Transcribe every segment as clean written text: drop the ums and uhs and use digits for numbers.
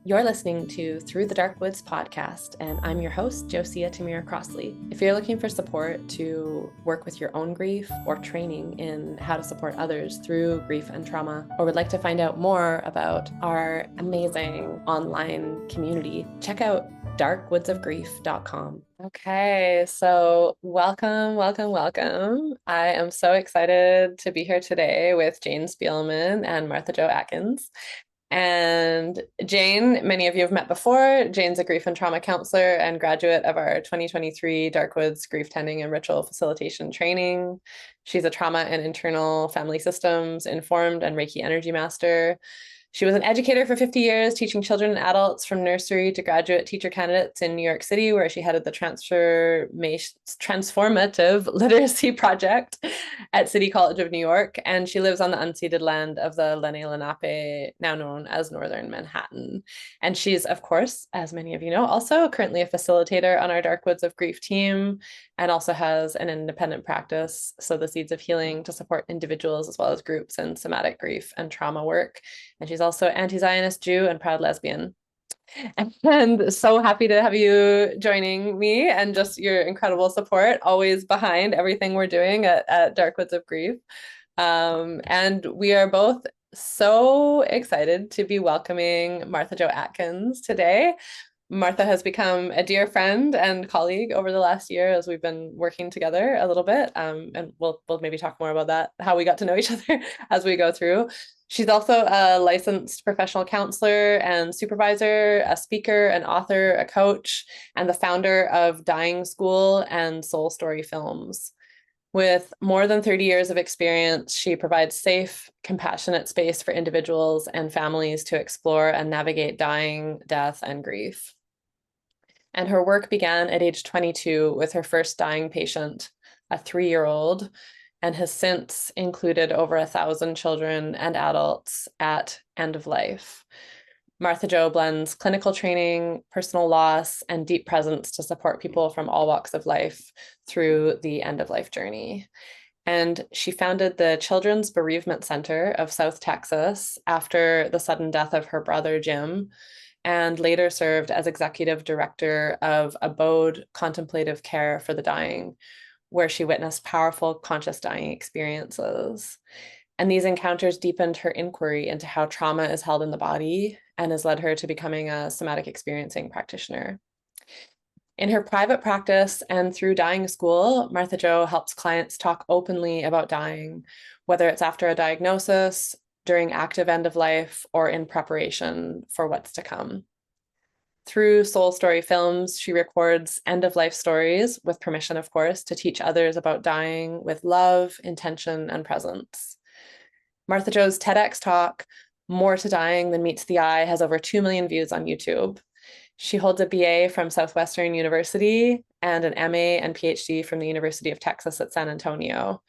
You're listening to Through the Dark Woods podcast, and I'm your host, Josia Tamira Crossley. If you're looking for support to work with your own grief or training in how to support others through grief and trauma, or would like to find out more about our amazing online community, check out darkwoodsofgrief.com. Okay, so welcome. I am so excited to be here today with Jane Spielman and Martha Jo Atkins. And Jane, many of you have met before. Jane's a grief and trauma counselor and graduate of our 2023 Darkwoods Grief Tending and Ritual Facilitation training. She's a trauma and internal family systems informed and Reiki energy master. She was an educator for 50 years, teaching children and adults from nursery to graduate teacher candidates in New York City, where she headed the transformative literacy project at City College of New York. And she lives on the unceded land of the Lenni Lenape, now known as Northern Manhattan. And she's, of course, as many of you know, also currently a facilitator on our Dark Woods of Grief team, and also has an independent practice, Sow the Seeds of Healing, to support individuals as well as groups in somatic grief and trauma work. And she's also anti-Zionist Jew and proud lesbian. And so happy to have you joining me and just your incredible support, always behind everything we're doing at Dark Woods of Grief. And we are both so excited to be welcoming Martha Jo Atkins today. Martha has become a dear friend and colleague over the last year as we've been working together a little bit. And we'll maybe talk more about that, how we got to know each other as we go through. She's also a licensed professional counselor and supervisor, a speaker, an author, a coach, and the founder of Dying School and Soul Story Films. With more than 30 years of experience, she provides safe, compassionate space for individuals and families to explore and navigate dying, death, and grief. And her work began at age 22 with her first dying patient, a 3-year-old, and has since included over 1,000 children and adults at end of life. Martha Jo blends clinical training, personal loss, and deep presence to support people from all walks of life through the end-of-life journey. And she founded the Children's Bereavement Center of South Texas after the sudden death of her brother, Jim, and later served as executive director of Abode Contemplative Care for the Dying, where she witnessed powerful conscious dying experiences. And these encounters deepened her inquiry into how trauma is held in the body and has led her to becoming a Somatic Experiencing Practitioner. In her private practice and through Dying School, Martha Jo helps clients talk openly about dying, whether it's after a diagnosis, during active end of life, or in preparation for what's to come. Through Soul Story Films, she records end-of-life stories, with permission, of course, to teach others about dying with love, intention, and presence. Martha Jo's TEDx talk, More to Dying Than Meets the Eye, has over 2 million views on YouTube. She holds a BA from Southwestern University and an MA and PhD from the University of Texas at San Antonio.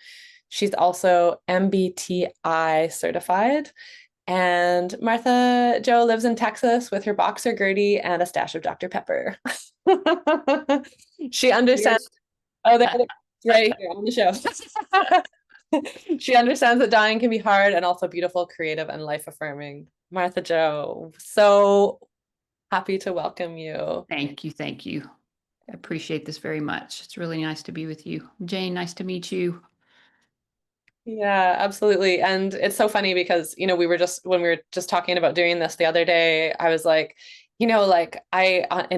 She's also MBTI certified. And Martha Jo lives in Texas with her boxer Gertie and a stash of Dr. Pepper. She understands. Oh, they're right here on the show. She understands that dying can be hard and also beautiful, creative, and life-affirming. Martha Jo, so happy to welcome you. Thank you. I appreciate this very much. It's really nice to be with you. Jane, nice to meet you. Yeah, absolutely. And it's so funny because, when we were just talking about doing this the other day, I was like, in a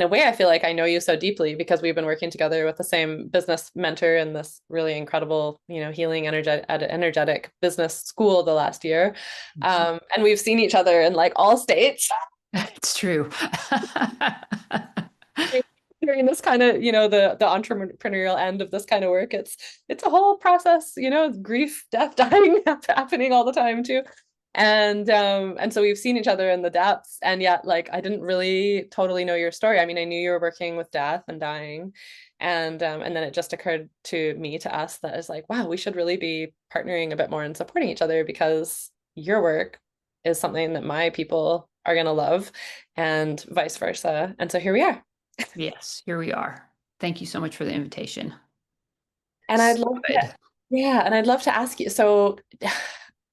way, I feel like I know you so deeply because we've been working together with the same business mentor in this really incredible, healing energetic business school the last year. And we've seen each other in like all states. It's true. During this kind of, the entrepreneurial end of this kind of work, it's a whole process, grief, death, dying happening all the time too. And so we've seen each other in the depths, and yet like I didn't really totally know your story. I mean, I knew you were working with death and dying, and then it just occurred to us that it's like, wow, we should really be partnering a bit more and supporting each other because your work is something that my people are going to love, and vice versa. And so here we are. Yes, here we are. Thank you so much for the invitation. And I'd love to ask you, so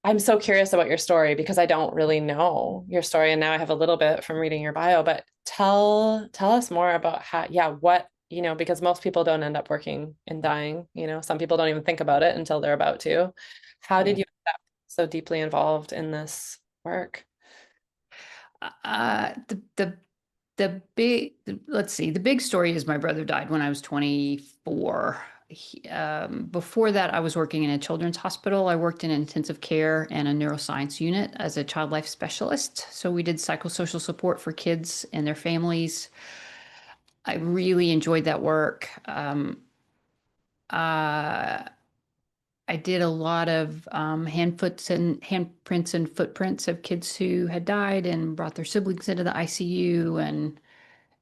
I'm so curious about your story because I don't really know your story, and now I have a little bit from reading your bio, but tell us more about how, yeah, what, because most people don't end up working and dying, some people don't even think about it until they're about to. How did Yeah. you end up so deeply involved in this work? The big, let's see, the big story is my brother died when I was 24. Before that, I was working in a children's hospital. I worked in intensive care and a neuroscience unit as a child life specialist. So we did psychosocial support for kids and their families. I really enjoyed that work. Uh, I did a lot of handprints and footprints of kids who had died and brought their siblings into the ICU, and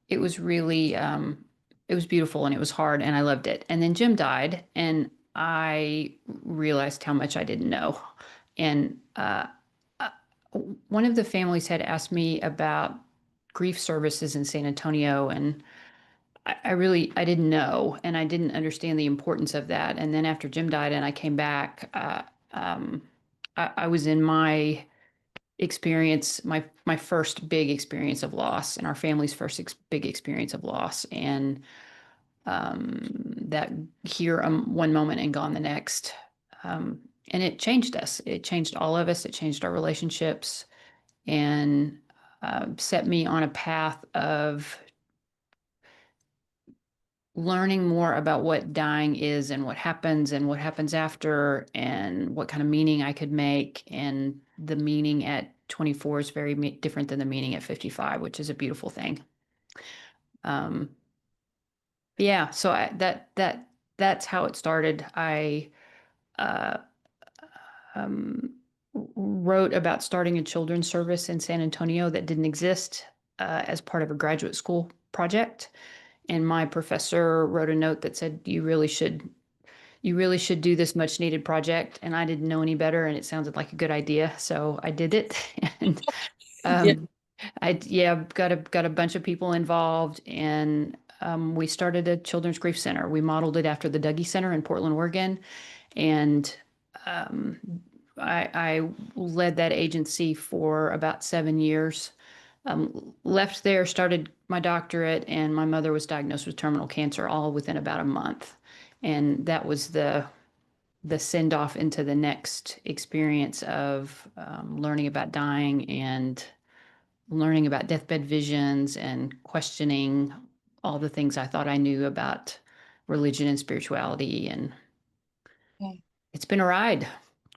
it was really it was beautiful and it was hard and I loved it. And then Jim died, and I realized how much I didn't know. And uh, one of the families had asked me about grief services in San Antonio, and I didn't know, and I didn't understand the importance of that. And then after Jim died and I came back, I was in my experience, my first big experience of loss, and our family's first big experience of loss, and that here one moment and gone the next. Um, and it changed us. It changed all of us. It changed our relationships, and set me on a path of learning more about what dying is and what happens after and what kind of meaning I could make. And the meaning at 24 is very different than the meaning at 55, which is a beautiful thing. Um, yeah, so that's how it started. I uh, um, wrote about starting a children's service in San Antonio that didn't exist as part of a graduate school project. And my professor wrote a note that said, you really should do this much needed project. And I didn't know any better, and it sounded like a good idea. So I did it. And Yeah. um, yeah, got a bunch of people involved, and we started a children's grief center. We modeled it after the Dougie Center in Portland, Oregon. And um, I led that agency for about 7 years. Left there, started my doctorate, and my mother was diagnosed with terminal cancer all within about a month. And that was the send off into the next experience of learning about dying and learning about deathbed visions and questioning all the things I thought I knew about religion and spirituality. And it's been a ride,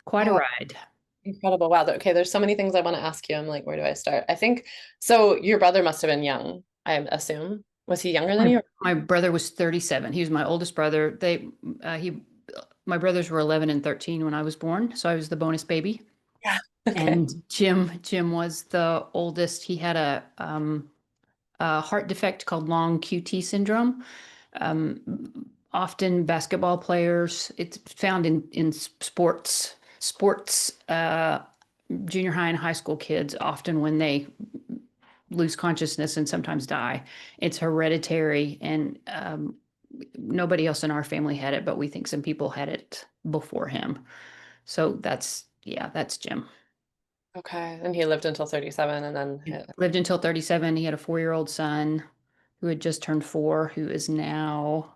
quite a Wow, ride. incredible. Wow. Okay, there's so many things I want to ask you. I'm like, where do I start? I think so. Your brother must have been young, I assume. Was he younger than My you? my brother was 37. He was my oldest brother. He my brothers were 11 and 13 when I was born, so I was the bonus baby. Yeah. Okay. And Jim was the oldest. He had a heart defect called long QT syndrome. Often basketball players, it's found in sports, junior high and high school kids, often when they lose consciousness and sometimes die. It's hereditary, and nobody else in our family had it, but we think some people had it before him. So yeah, that's Jim. Okay. And he lived until 37 and then He lived until 37. He had a 4-year-old son who had just turned 4, who is now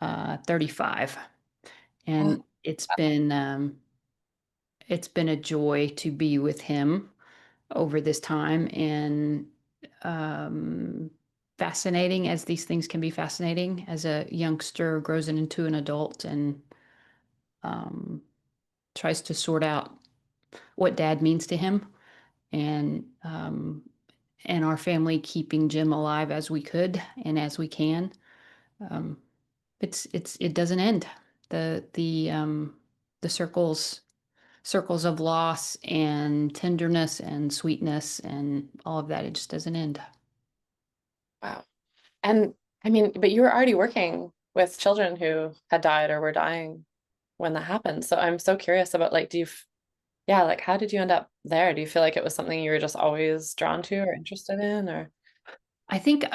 35. oh, And it's been a joy to be with him over this time, and um, fascinating as these things can be fascinating as a youngster grows into an adult and um, tries to sort out what dad means to him, and our family keeping Jim alive as we could and as we can. Um, it doesn't end. The circles of loss and tenderness and sweetness and all of that, it just doesn't end. wow. And I mean, but you were already working with children who had died or were dying when that happened. So I'm so curious about like, yeah, like how did you end up there? Do you feel like it was something you were just always drawn to or interested in or? I think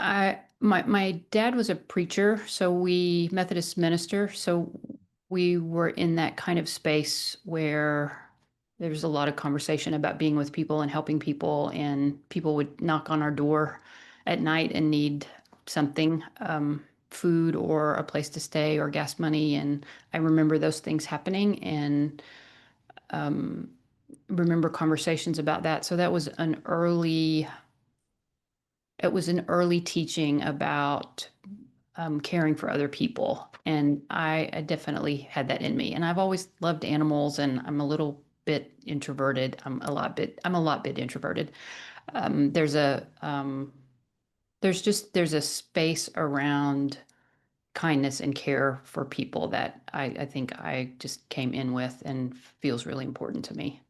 my dad was a preacher, so we Methodist minister, so we were in that kind of space where There was a lot of conversation about being with people and helping people, and people would knock on our door at night and need something, food or a place to stay or gas money. And I remember those things happening, and um, remember conversations about that. So that was it was an early teaching about caring for other people. And I definitely had that in me. And I've always loved animals, and I'm a little bit introverted. I'm a lot bit introverted. There's there's a space around kindness and care for people that I think I just came in with and feels really important to me.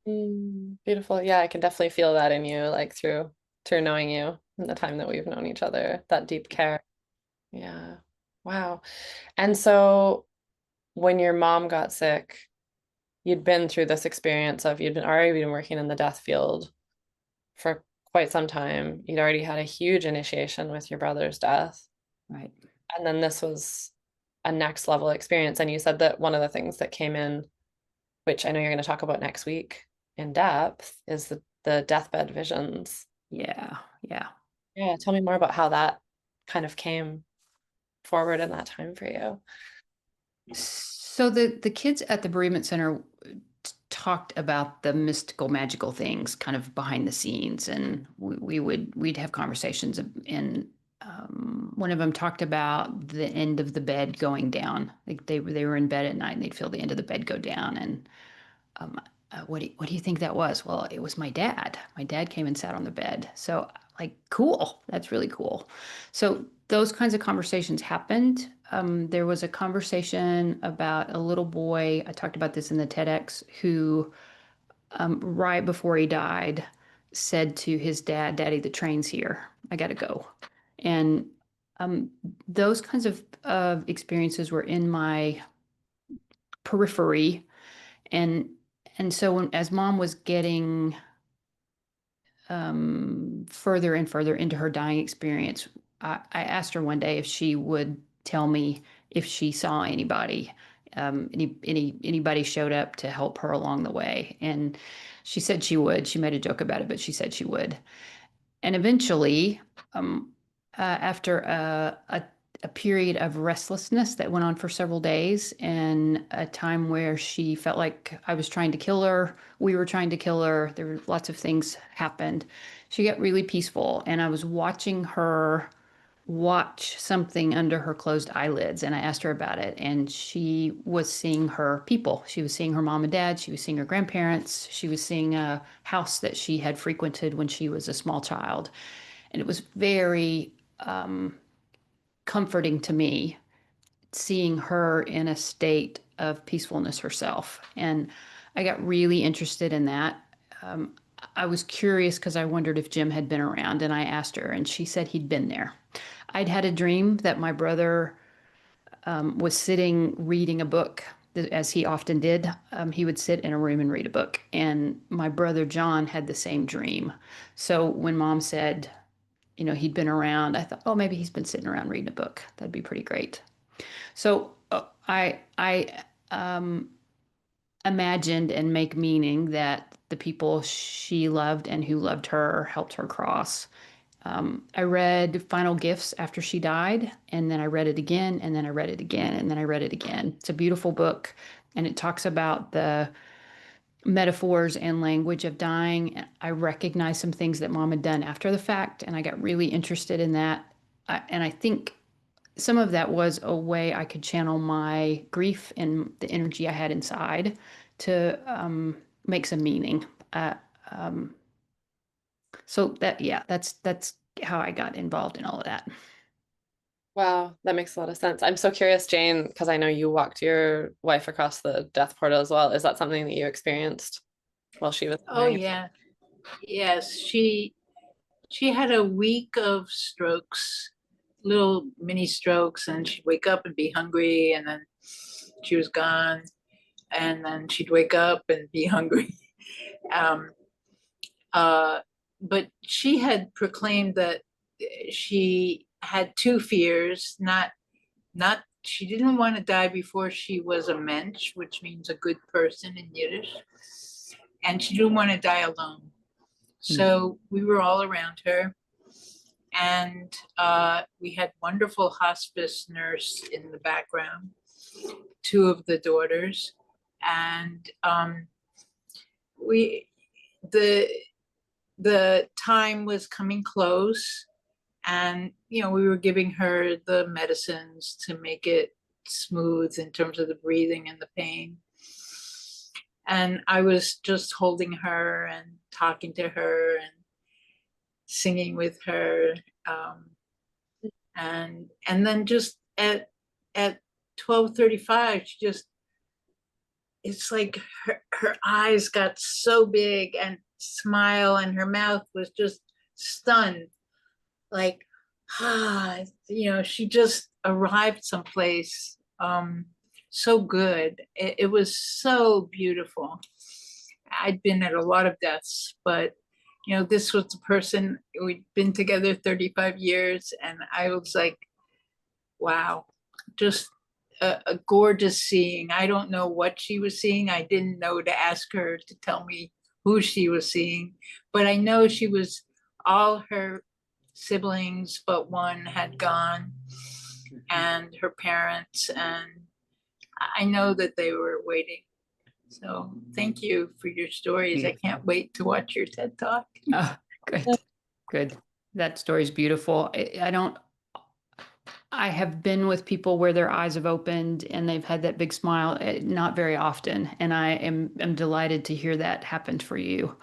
Beautiful. Yeah, I can definitely feel that in you, like through knowing you and the time that we've known each other, that deep care. Yeah. Wow. And so when your mom got sick, you'd been through this experience of you'd been already been working in the death field for quite some time. You'd already had a huge initiation with your brother's death. Right. And then this was a next level experience. And you said that one of the things that came in, which I know you're going to talk about next week in depth, is the deathbed visions. Yeah. Yeah. Yeah, tell me more about how that kind of came forward in that time for you. So the kids at the bereavement center talked about the mystical, magical things kind of behind the scenes, and we'd have conversations, and one of them talked about the end of the bed going down. Like they were in bed at night and they'd feel the end of the bed go down, and um, what do you think that was? Well, it was my dad. My dad came and sat on the bed. So, like, cool. That's really cool. So, those kinds of conversations happened. There was a conversation about a little boy. I talked about this in the TEDx, who, right before he died, said to his dad, "Daddy, the train's here. I got to go." And um, those kinds of experiences were in my periphery, and so as mom was getting further and further into her dying experience, I asked her one day if she would tell me if she saw anybody, anybody showed up to help her along the way, and she said she would. She made a joke about it, but she said she would. And eventually, after a period of restlessness that went on for several days, and a time where she felt like I was trying to kill her, we were trying to kill her, there were lots of things happened. She got really peaceful, and I was watching her watch something under her closed eyelids, and I asked her about it, and she was seeing her people. She was seeing her mom and dad, she was seeing her grandparents, she was seeing a house that she had frequented when she was a small child. And it was very comforting to me seeing her in a state of peacefulness herself. And I got really interested in that. um, I was curious because I wondered if Jim had been around, and I asked her, and she said he'd been there. I'd had a dream that my brother was sitting reading a book, as he often did. He would sit in a room and read a book. And my brother John had the same dream. So when mom said, he'd been around, I thought, oh, maybe he's been sitting around reading a book. That'd be pretty great. So I imagined and make meaning that the people she loved and who loved her helped her cross. I read Final Gifts after she died, and then I read it again, and then I read it again, and then I read it again. It's a beautiful book, and it talks about the metaphors and language of dying. I recognized some things that mom had done after the fact, and I got really interested in that. And I think some of that was a way I could channel my grief and the energy I had inside to make some meaning. Um, so yeah, that's how I got involved in all of that. Wow, that makes a lot of sense. I'm so curious, Jane, because I know you walked your wife across the death portal as well. Is that something that you experienced while she was Oh dying? yeah, yes. She had a week of strokes, little mini strokes, and she'd wake up and be hungry, and then she was gone, and then she'd wake up and be hungry. Um, uh, but she had proclaimed that she had two fears, not she didn't want to die before she was a mensch, which means a good person in Yiddish. and she didn't want to die alone. So we were all around her, and we had wonderful hospice nurse in the background, two of the daughters, and we the time was coming close, and we were giving her the medicines to make it smooth in terms of the breathing and the pain. And I was just holding her and talking to her and singing with her, and then just at 12:35, she just, it's like her eyes got so big and smile, and her mouth was just stunned, like, she just arrived someplace so good. It was so beautiful. I'd been at a lot of deaths, but this was the person. We'd been together 35 years, and I was like, wow, just a gorgeous seeing. I don't know what she was seeing. I didn't know to ask her to tell me who she was seeing, but I know she was, all her siblings but one had gone, and her parents, and I know that they were waiting. So thank you for your stories. I can't wait to watch your TED Talk. Oh, good. That story's beautiful. I have been with people where their eyes have opened and they've had that big smile, not very often. And I am delighted to hear that happened for you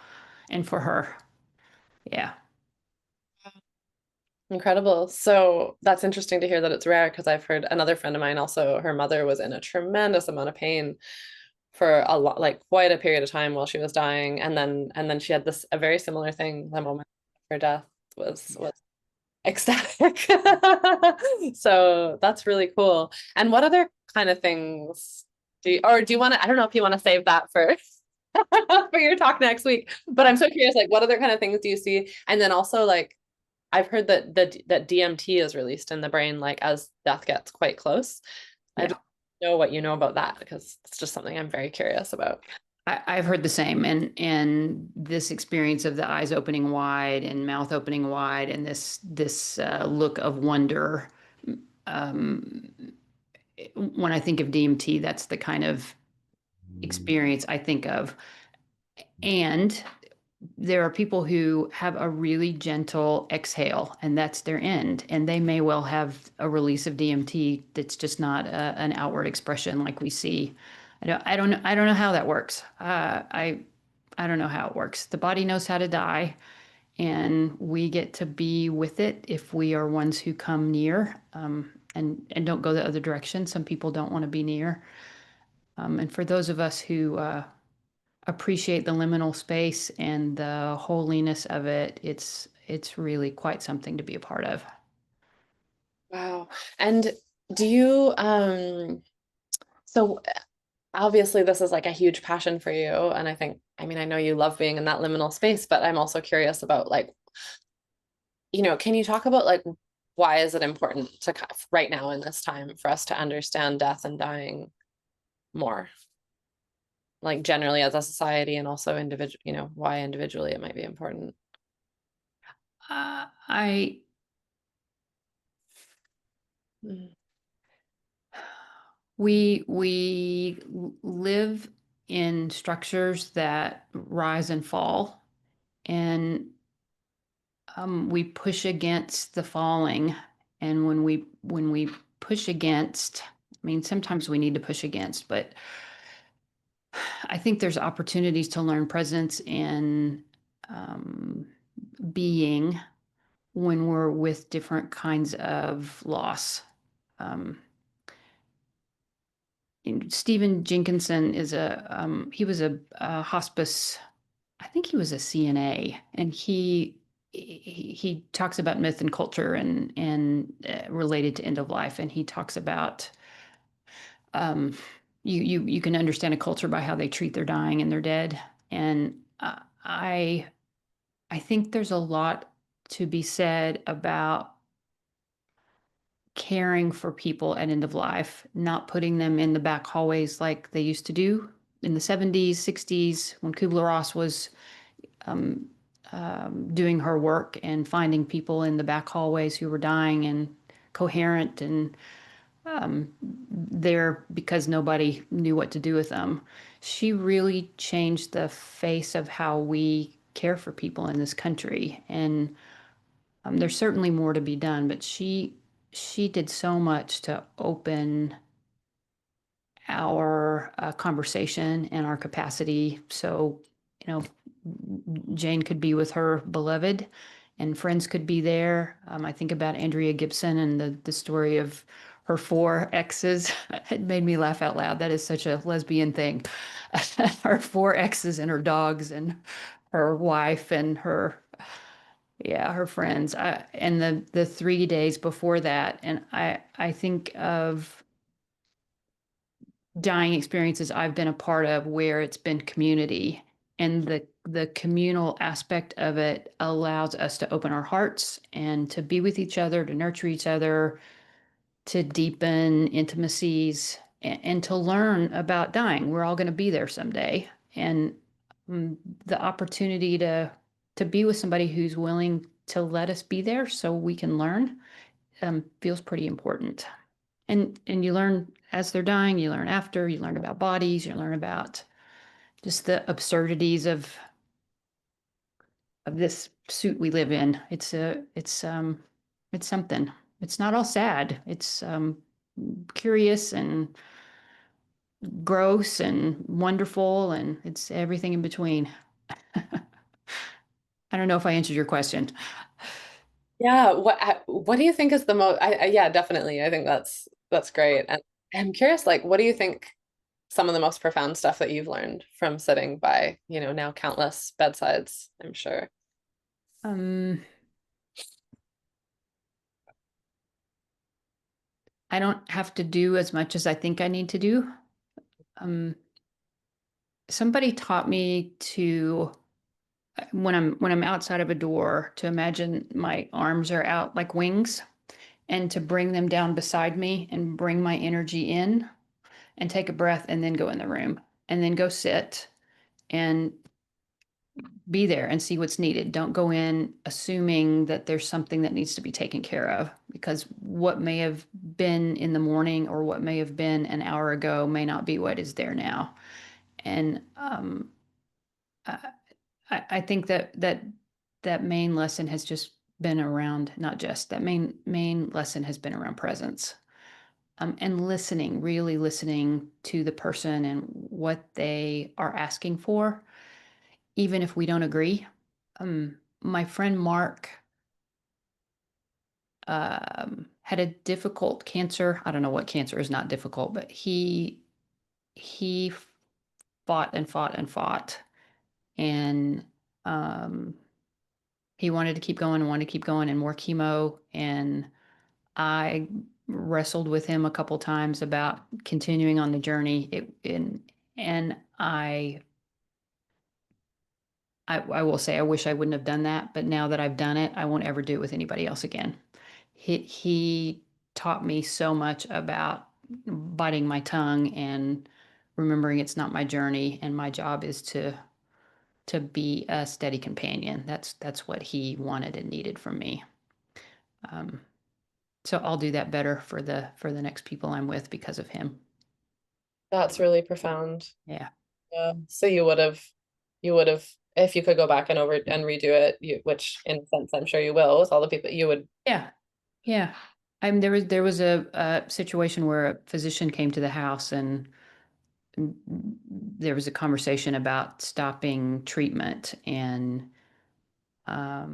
and for her. Yeah. Incredible. So that's interesting to hear that it's rare, because I've heard another friend of mine also, her mother was in a tremendous amount of pain for a lot, like quite a period of time while she was dying. And then she had a very similar thing. The moment of her death was ecstatic. So that's really cool. And what other kind of things do you want to, I don't know if you want to save that for for your talk next week, but I'm so curious, like what other kind of things do you see? And then also, like, I've heard that that DMT is released in the brain like as death gets quite close. I don't know what you know about that, because it's just something I'm very curious about. I've heard the same, and this experience of the eyes opening wide and mouth opening wide, and this look of wonder. When I think of DMT, that's the kind of experience I think of. And there are people who have a really gentle exhale, and that's their end. And they may well have a release of DMT that's just not an outward expression like we see. I don't know how that works. I don't know how it works. The body knows how to die, and we get to be with it if we are ones who come near, and don't go the other direction. Some people don't want to be near. And for those of us who appreciate the liminal space and the holiness of it, it's really quite something to be a part of. Wow. And do you so obviously this is like a huge passion for you, and I mean I know you love being in that liminal space, but I'm also curious about, like, can you talk about, like, why is it important to right now in this time for us to understand death and dying more, like generally as a society, and also individual, why individually it might be important? I Mm. we live in structures that rise and fall, and we push against the falling. And when we push against, I mean, sometimes we need to push against, but I think there's opportunities to learn presence in being when we're with different kinds of loss. Stephen Jenkinson is he was a hospice, I think he was a CNA, and he talks about myth and culture and related to end of life, and he talks about you can understand a culture by how they treat their dying and their dead. And I think there's a lot to be said about caring for people at end of life, not putting them in the back hallways like they used to do in the 70s, 60s, when Kubler-Ross was doing her work and finding people in the back hallways who were dying and coherent and there because nobody knew what to do with them. She really changed the face of how we care for people in this country. And there's certainly more to be done, but she did so much to open our conversation and our capacity. So, Jane could be with her beloved and friends could be there. I think about Andrea Gibson and the story of her 4 exes. It made me laugh out loud. That is such a lesbian thing. Her 4 exes and her dogs and her wife and her friends. And the 3 days before that. And I think of dying experiences I've been a part of where it's been community, and the communal aspect of it allows us to open our hearts and to be with each other, to nurture each other, to deepen intimacies, and to learn about dying. We're all going to be there someday, and the opportunity to be with somebody who's willing to let us be there so we can learn feels pretty important. And you learn as they're dying, you learn after, you learn about bodies, you learn about just the absurdities of this suit we live in. It's something. It's not all sad. It's curious and gross and wonderful, and it's everything in between. I don't know if I answered your question. Yeah, what do you think is the most yeah, definitely. I think that's great. And I'm curious, like, what do you think some of the most profound stuff that you've learned from sitting by, now countless bedsides, I'm sure. Um, I don't have to do as much as I think I need to do. Somebody taught me to when I'm outside of a door to imagine my arms are out like wings and to bring them down beside me and bring my energy in and take a breath and then go in the room and then go sit and be there and see what's needed. Don't go in assuming that there's something that needs to be taken care of, because what may have been in the morning or what may have been an hour ago may not be what is there now. And I think that main lesson has just been around, not just that main lesson has been around presence, and listening, really listening to the person and what they are asking for, even if we don't agree. My friend Mark had a difficult cancer. I don't know what cancer is not difficult, but he fought and fought and fought, and he wanted to keep going and wanted to keep going and more chemo. And I wrestled with him a couple times about continuing on the journey. And I will say I wish I wouldn't have done that, but now that I've done it, I won't ever do it with anybody else again. He taught me so much about biting my tongue and remembering it's not my journey and my job is to be a steady companion. That's what he wanted and needed from me. So I'll do that better for the next people I'm with because of him. That's really profound. Yeah. Yeah. So you would have, if you could go back and redo it, which in a sense I'm sure you will, with all the people you would. Yeah. Yeah. There was a situation where a physician came to the house and there was a conversation about stopping treatment, and I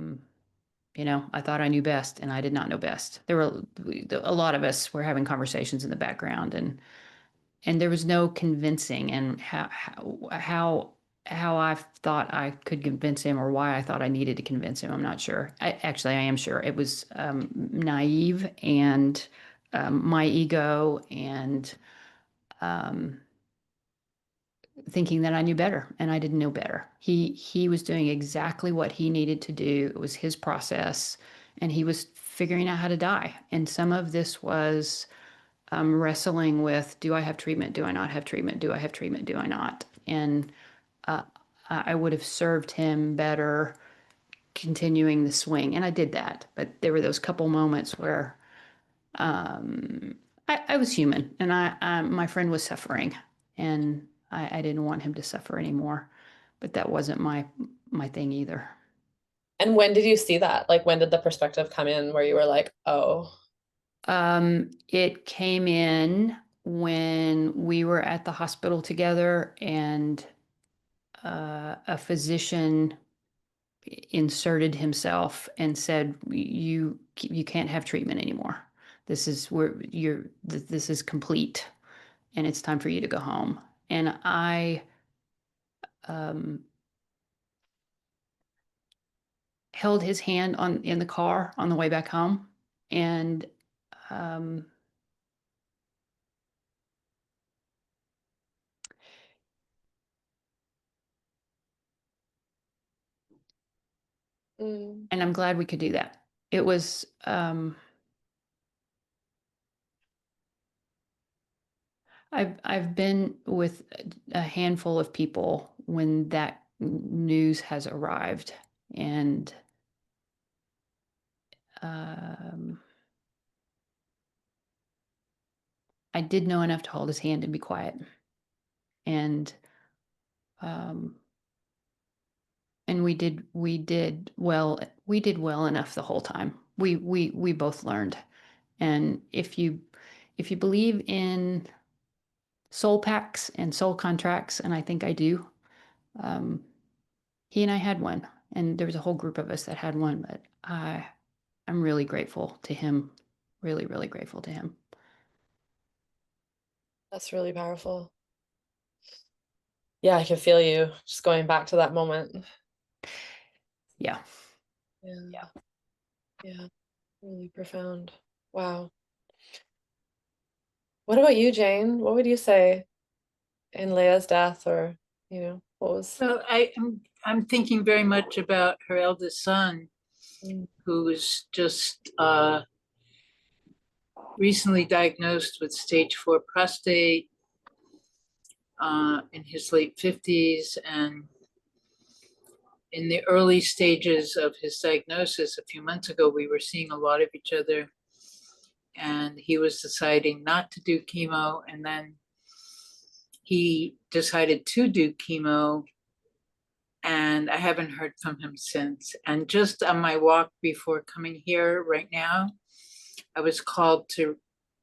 thought I knew best and I did not know best. There were a lot of us were having conversations in the background, and there was no convincing, and how I thought I could convince him or why I thought I needed to convince him. I'm not sure. I am sure it was naive and my ego and thinking that I knew better, and I didn't know better. He was doing exactly what he needed to do. It was his process, and he was figuring out how to die. And some of this was wrestling with, do I have treatment? Do I not have treatment? Do I have treatment? Do I not? and I would have served him better continuing the swing. And I did that, but there were those couple moments where I was human, and my friend was suffering, and I didn't want him to suffer anymore. But that wasn't my thing either. And when did you see that? Like, when did the perspective come in where you were like, oh, It came in when we were at the hospital together, and a physician inserted himself and said, you can't have treatment anymore. This is this is complete, and it's time for you to go home. And I um, held his hand in the car on the way back home, and um, mm, and I'm glad we could do that. It was I've been with a handful of people when that news has arrived, and um, I did know enough to hold his hand and be quiet, and um, we did well enough the whole time. We both learned, and if you believe in soul pacts and soul contracts, and I think I do. Um, he and I had one, and there was a whole group of us that had one, but I'm really grateful to him. Really, really grateful to him. that's really powerful. Yeah, I can feel you just going back to that moment. Yeah. Yeah. Yeah. Really profound. Wow. What about you, Jane? What would you say in Leia's death, or, what was? So I'm thinking very much about her eldest son, who's just recently diagnosed with stage 4 prostate in his late 50s. And in the early stages of his diagnosis, a few months ago, we were seeing a lot of each other. And he was deciding not to do chemo. And then he decided to do chemo. And I haven't heard from him since. And just on my walk before coming here right now, I was called to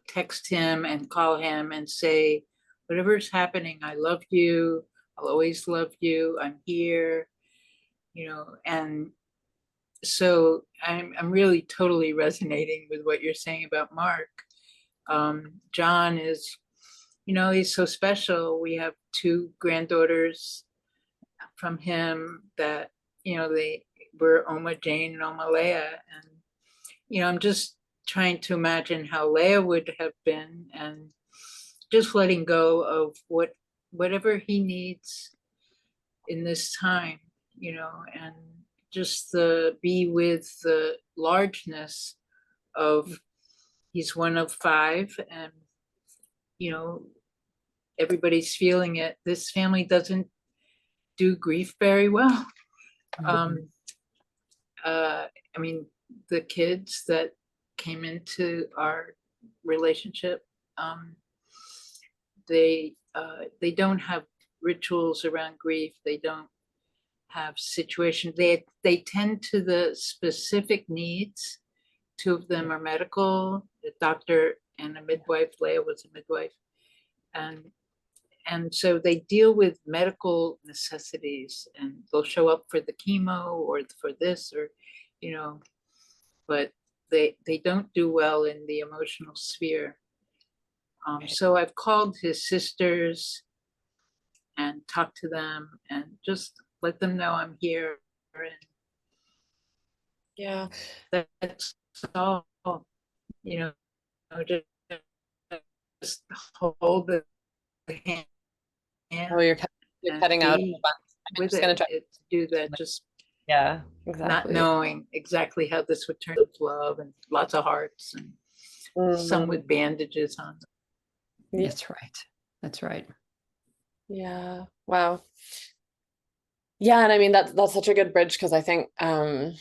text him and call him and say, whatever's happening, I love you. I'll always love you. I'm here, and so I'm really totally resonating with what you're saying about Mark. John is, he's so special. We have 2 granddaughters from him that, they were Oma Jane and Oma Leia. And, I'm just trying to imagine how Leia would have been, and just letting go of whatever he needs in this time, and just be with the largeness of, he's one of 5, and, everybody's feeling it. This family doesn't do grief very well. I mean, the kids that came into our relationship, they don't have rituals around grief. They don't have situations. They tend to the specific needs. 2 of them are medical, a doctor and a midwife. Leia was a midwife. And so they deal with medical necessities, and they'll show up for the chemo or for this, or, but they don't do well in the emotional sphere. So I've called his sisters and talked to them and just let them know I'm here. And Yeah. that's all, just hold the hand Oh, you're and cutting out a be bunch. I'm with just gonna it. try. To do that, just Yeah, not exactly. knowing exactly how this would turn with love and lots of hearts, and some with bandages on them. Yeah. That's right. That's right. Yeah. Wow. Yeah, and I mean that's such a good bridge because I think I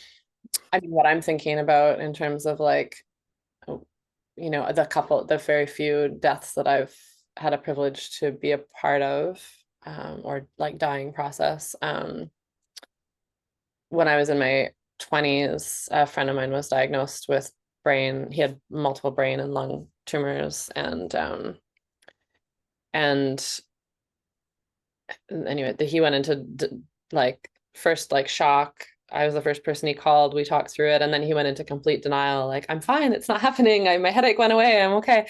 mean what I'm thinking about in terms of like oh, the very few deaths that I've had a privilege to be a part of, or like dying process. When I was in my 20s, a friend of mine was diagnosed with he had multiple brain and lung tumors, and anyway, he went into like first like shock. I was the first person he called. We talked through it, and then he went into complete denial, like, I'm fine, it's not happening. My headache went away, I'm okay.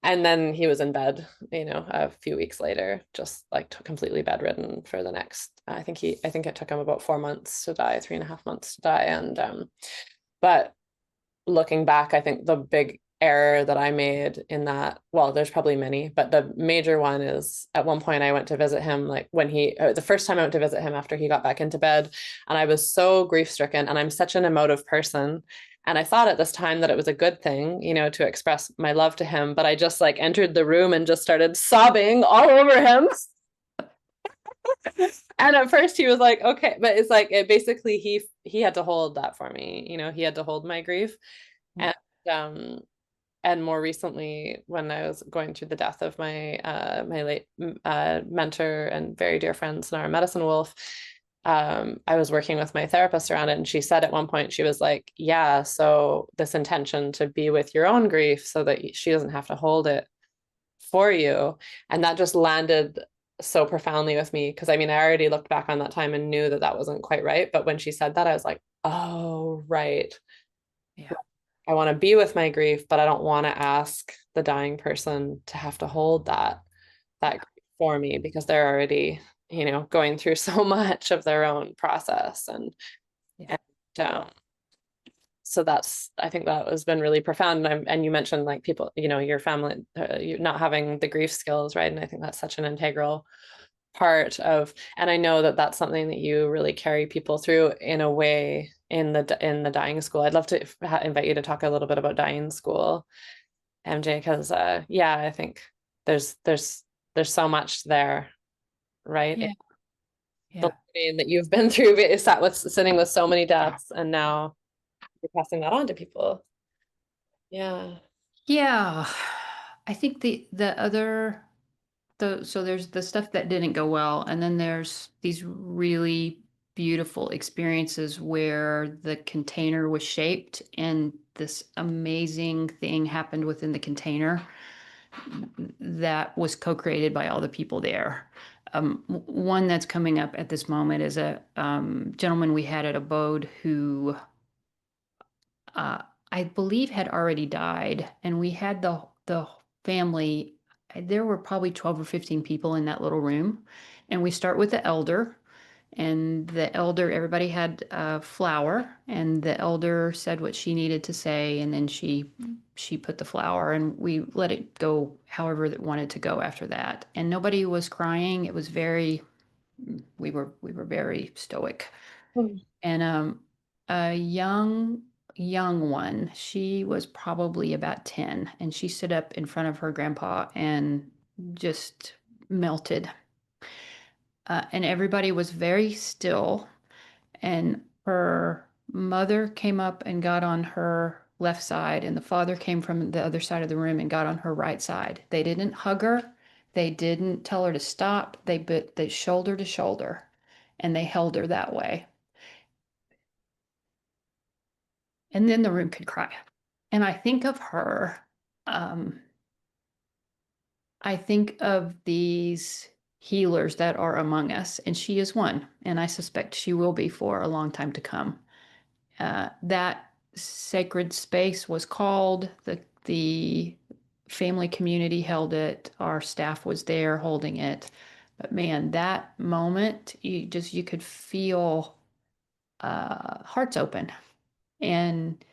And then he was in bed, a few weeks later, just like completely bedridden for the next, I think it took him about 4 months to die, 3.5 months to die. And but looking back, I think the big error that I made in that, well, there's probably many, but the major one is at one point I went to visit him, like when the first time I went to visit him after he got back into bed, and I was so grief stricken, and I'm such an emotive person. And I thought at this time that it was a good thing, to express my love to him, but I just like entered the room and just started sobbing all over him. And at first he was like, okay, but it's like it basically he had to hold that for me, he had to hold my grief. And um and more recently, when I was going through the death of my late mentor and very dear friend, Sonara Medicine Wolf, I was working with my therapist around it, and she said at one point, she was like, yeah, so this intention to be with your own grief so that she doesn't have to hold it for you. And that just landed so profoundly with me, because I mean, I already looked back on that time and knew that that wasn't quite right. But when she said that, I was like, oh, right. Yeah. I want to be with my grief, but I don't want to ask the dying person to have to hold that grief for me, because they're already, going through so much of their own process. Yeah. And so I think that has been really profound. And you mentioned like people, your family, you not having the grief skills, right? And I think that's such an integral part of, and I know that that's something that you really carry people through in a way in the dying school. I'd love to invite you to talk a little bit about dying school, MJ, because yeah, I think there's so much there, right? Yeah. The Yeah. learning that you've been through, sitting with so many deaths, and now you're passing that on to people. Yeah. Yeah. I think so there's the stuff that didn't go well, and then there's these really beautiful experiences where the container was shaped and this amazing thing happened within the container that was co-created by all the people there. One that's coming up at this moment is a gentleman we had at Abode who I believe had already died, and we had the family. There were probably 12 or 15 people in that little room, and we start with the elder. And the elder, everybody had a flower, and the elder said what she needed to say, and then she put the flower, and we let it go however it wanted to go after that. And nobody was crying. It was we were very stoic. Mm. And a young one, she was probably about 10, and she stood up in front of her grandpa and just melted. And everybody was very still, and her mother came up and got on her left side, and the father came from the other side of the room and got on her right side. They didn't hug her. They didn't tell her to stop. They shoulder to shoulder, and they held her that way. And then the room could cry. And I think of her, um, I think of these healers that are among us, and she is one, and I suspect she will be for a long time to come. That sacred space was called, the family community held it, our staff was there holding it. But man, that moment, you could feel hearts open, and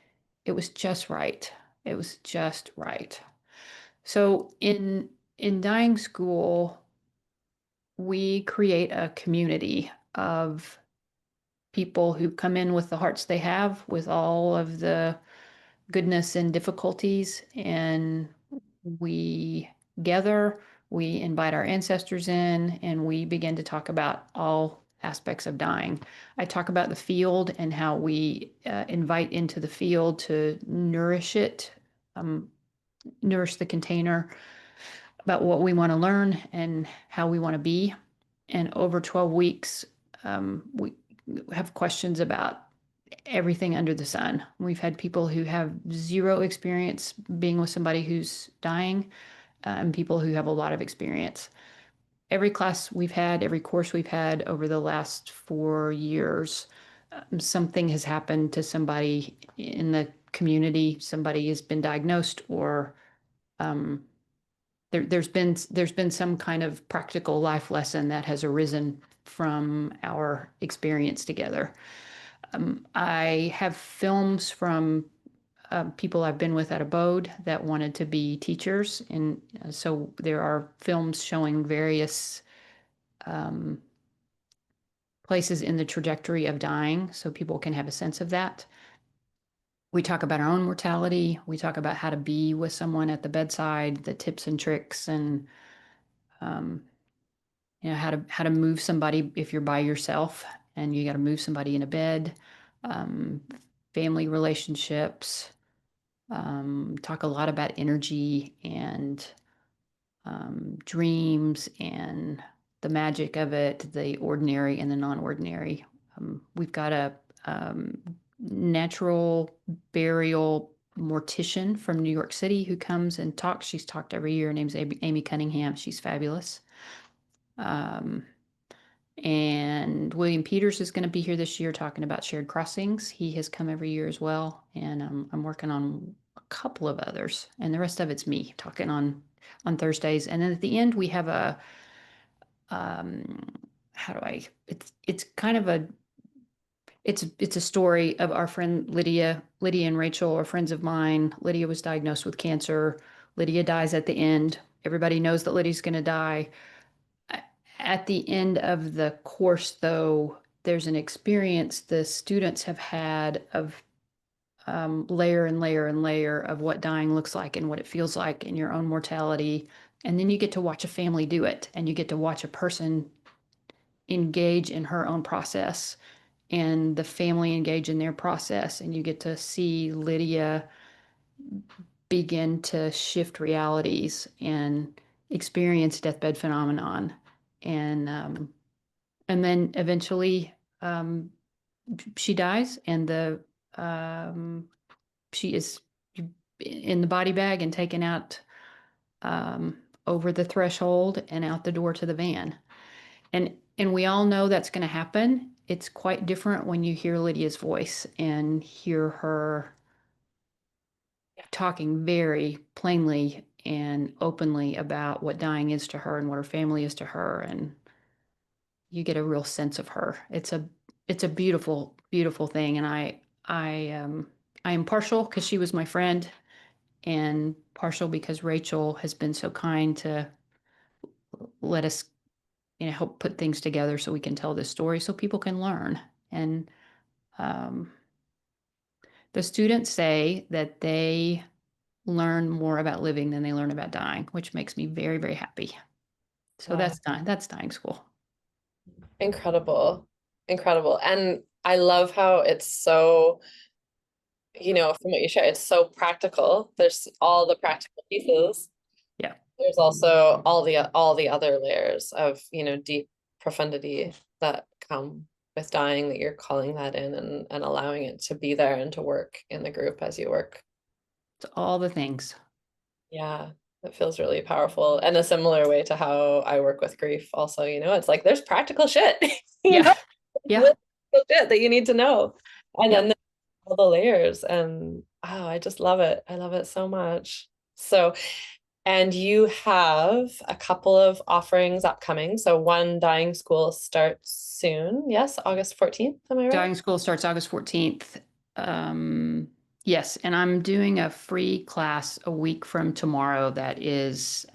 it was just right. It was just right. So in dying school, we create a community of people who come in with the hearts they have, with all of the goodness and difficulties, and we gather, We invite our ancestors in and we begin to talk about all aspects of dying. I talk about the field and how we invite into the field to nourish it, nourish the container, about what we want to learn and how we want to be. And over 12 weeks, we have questions about everything under the sun. We've had people who have zero experience being with somebody who's dying, and people who have a lot of experience. Every class we've had, every course we've had over the last 4 years, something has happened to somebody in the community. Somebody has been diagnosed, or there's been some kind of practical life lesson that has arisen from our experience together. I have films from people I've been with at Abode that wanted to be teachers. And so there are films showing various places in the trajectory of dying so people can have a sense of that. We talk about our own mortality. We talk about how to be with someone at the bedside, the tips and tricks, and how to move somebody if you're by yourself and you got to move somebody in a bed. Family relationships. Talk a lot about energy and dreams and the magic of it, the ordinary and the non-ordinary. We've got a natural burial mortician from New York City who comes and talks. She's talked every year. Her name's Amy Cunningham. She's fabulous. And William Peters is going to be here this year talking about shared crossings. He has come every year as well. And I'm working on a couple of others. And the rest of it's me talking on Thursdays. And then at the end, we have a, it's kind of it's a story of our friend Lydia. Lydia and Rachel are friends of mine. Lydia was diagnosed with cancer. Lydia dies at the end. Everybody knows that Lydia's going to die. At the end of the course, though, there's an experience the students have had of layer and layer and layer of what dying looks like and what it feels like in your own mortality. And then you get to watch a family do it, and you get to watch a person engage in her own process and the family engage in their process. And you get to see Lydia begin to shift realities and experience deathbed phenomenon. And then eventually she dies, and she is in the body bag and taken out over the threshold and out the door to the van. And we all know that's going to happen. It's quite different when you hear Lydia's voice and hear her talking very plainly and openly about what dying is to her and what her family is to her, and you get a real sense of her. It's a beautiful, beautiful thing. And I am partial because she was my friend, and partial because Rachel has been so kind to let us, help put things together so we can tell this story so people can learn. And the students say that they learn more about living than they learn about dying, which makes me very, very happy. So Wow. that's dying school. Incredible. Incredible. And I love how it's so, from what you share, it's so practical. There's all the practical pieces. Yeah. There's also all the other layers of, deep profundity that come with dying, that you're calling that in and allowing it to be there and to work in the group as you work. It's all the things. Yeah, it feels really powerful. And a similar way to how I work with grief also, it's like there's practical shit. Yeah. Yeah. Real practical shit that you need to know. And Yeah. then there's all the layers. And I just love it. I love it so much. So, and you have a couple of offerings upcoming. So one dying school starts soon. Yes, August 14th. Am I right? Dying school starts August 14th. Yes, and I'm doing a free class a week from tomorrow that is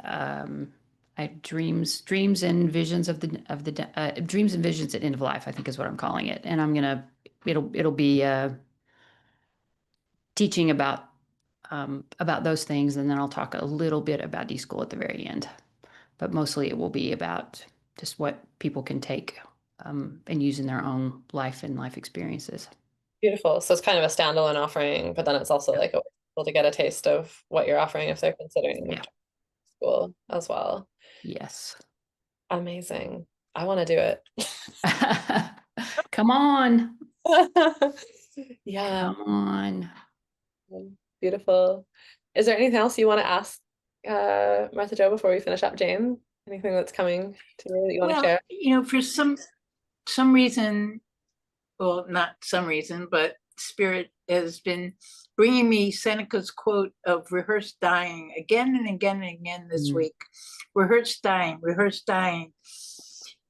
dreams and visions of the dreams and visions at end of life, I think is what I'm calling it. And it'll be teaching about those things, and then I'll talk a little bit about D-School at the very end. but mostly it will be about just what people can take and use in their own life and life experiences. Beautiful. So it's kind of a standalone offering, but then it's also like a way for people to get a taste of what you're offering if they're considering school as well. Yes. Amazing. I want to do it. Come on. Yeah. Come on. Beautiful. Is there anything else you want to ask Martha Jo before we finish up, Jane? Anything that's coming to you that you want to Well, share? for some reason, well, not some reason, but Spirit has been bringing me Seneca's quote of rehearsed dying again and again and again this week. Rehearsed dying.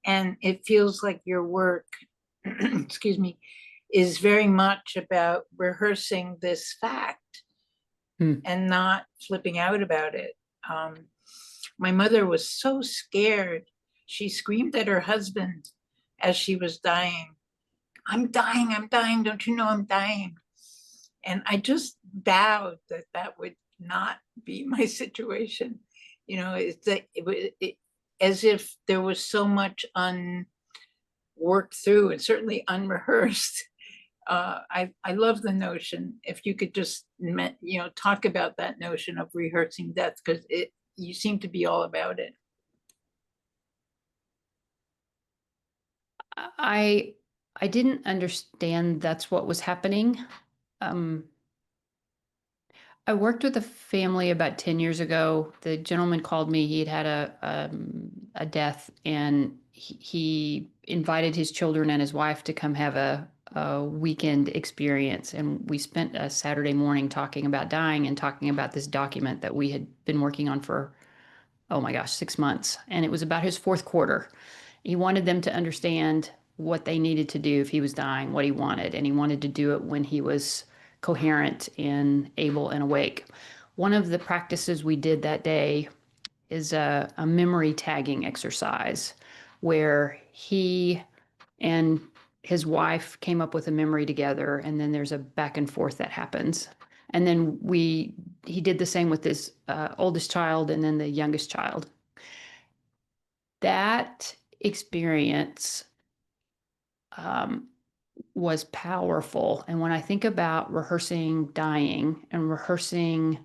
And it feels like your work, excuse me, is very much about rehearsing this fact and not flipping out about it. My mother was so scared. She screamed at her husband as she was dying. I'm dying. Don't you know I'm dying? And I just vowed that that would not be my situation. It's like as if there was so much unworked through and certainly unrehearsed. I love the notion, if you could just talk about that notion of rehearsing death, because you seem to be all about it. I didn't understand that's what was happening. I worked with a family about 10 years ago. The gentleman called me. He had a death, and he invited his children and his wife to come have a weekend experience. And we spent a Saturday morning talking about dying and talking about this document that we had been working on for, oh my gosh, 6 months. And it was about his fourth quarter. He wanted them to understand what they needed to do if he was dying, what he wanted. And he wanted to do it when he was coherent and able and awake. One of the practices we did that day is a memory tagging exercise where he and his wife came up with a memory together, and then there's a back and forth that happens. And then he did the same with his oldest child and then the youngest child. That experience was powerful. And when I think about rehearsing dying and rehearsing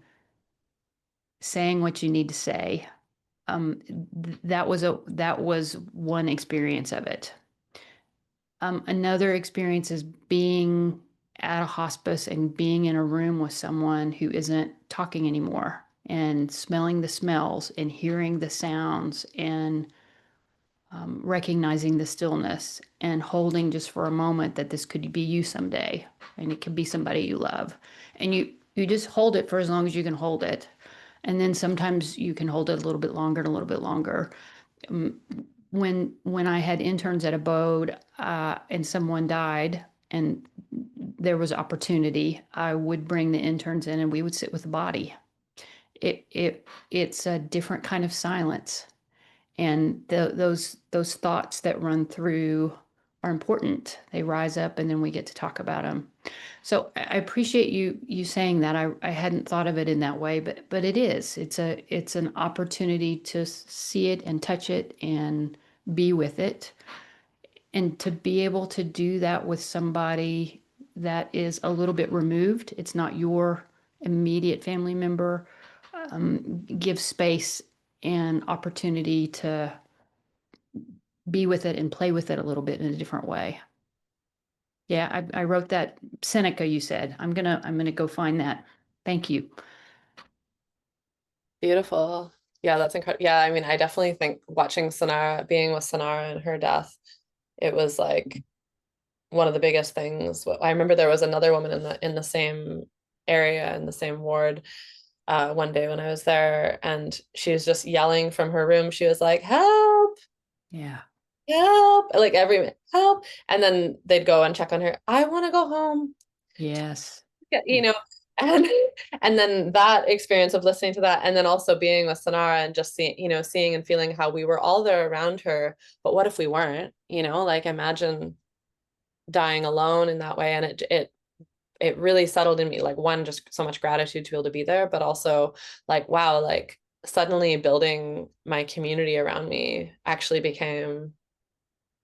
saying what you need to say, that was one experience of it. Another experience is being at a hospice and being in a room with someone who isn't talking anymore, and smelling the smells and hearing the sounds and recognizing the stillness and holding just for a moment that this could be you someday, and it could be somebody you love, and you just hold it for as long as you can hold it, and then sometimes you can hold it a little bit longer and a little bit longer. When I had interns at Abode and someone died and there was opportunity, I would bring the interns in and we would sit with the body. It's a different kind of silence. And those thoughts that run through are important. They rise up and then we get to talk about them. So I appreciate you saying that. I hadn't thought of it in that way, but it is. It's an opportunity to see it and touch it and be with it. And to be able to do that with somebody that is a little bit removed, it's not your immediate family member, gives space and opportunity to be with it and play with it a little bit in a different way. Yeah, I wrote that Seneca you said. I'm gonna go find that. Thank you. Beautiful. Yeah, that's incredible. Yeah, I mean, I definitely think watching Sonara, being with Sonara and her death, it was like one of the biggest things. I remember there was another woman in the same area, in the same ward, one day when I was there, and she was just yelling from her room. She was like, "Help! Yeah. Help!" Like every help, and then they'd go and check on her. I want to go home. Yes. Yeah, and then that experience of listening to that, and then also being with Sonara and just seeing and feeling how we were all there around her, but what if we weren't? Like imagine dying alone in that way, and it really settled in me, like, one, just so much gratitude to be able to be there, but also like, wow, like suddenly building my community around me actually became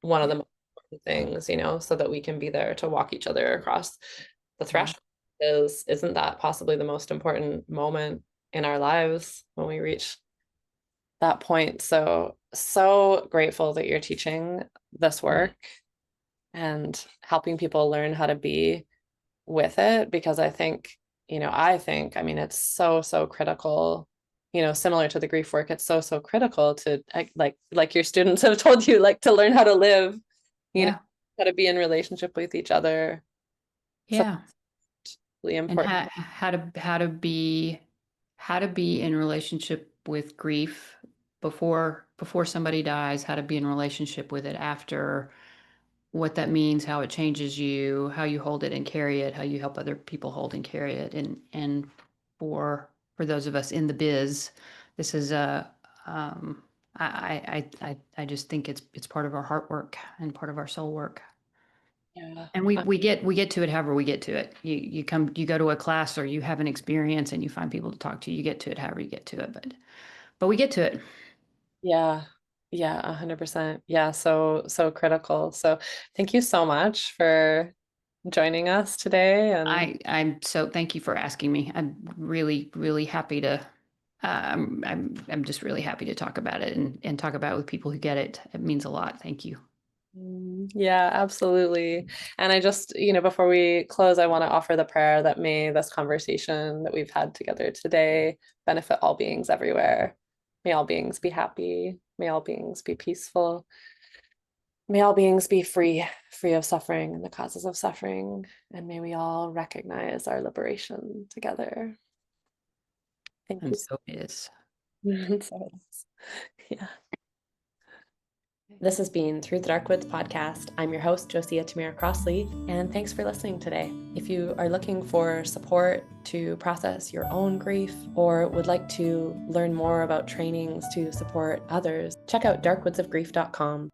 one of the most important things, you know, so that we can be there to walk each other across the threshold. Isn't that possibly the most important moment in our lives when we reach that point? So, so grateful that you're teaching this work and helping people learn how to be with it, because I think, I mean, it's so, so critical, similar to the grief work, it's so, so critical to like your students have told you, like to learn how to live, Yeah. how to be in relationship with each other. So Yeah. really And important. how to be in relationship with grief before somebody dies, how to be in relationship with it after, what that means, how it changes you, how you hold it and carry it, how you help other people hold and carry it. And for those of us in the biz, this is a I just think it's part of our heart work and part of our soul work. Yeah. And we get to it however we get to it. You go to a class or you have an experience and you find people to talk to. You get to it however you get to it, but we get to it. Yeah. Yeah, 100%. Yeah, so so critical. So thank you so much for joining us today. And I'm so thank you for asking me. I'm really, really happy to I'm just really happy to talk about it and talk about it with people who get it. It means a lot. Thank you. yeah, absolutely. And I just, before we close, I want to offer the prayer that may this conversation that we've had together today benefit all beings everywhere. May all beings be happy. May all beings be peaceful. May all beings be free, free of suffering and the causes of suffering. And may we all recognize our liberation together. Thank And you. so it is. So yeah. This has been Through the Dark Woods podcast. I'm your host, Josiah Tamira Crossley, and thanks for listening today. If you are looking for support to process your own grief or would like to learn more about trainings to support others, check out darkwoodsofgrief.com.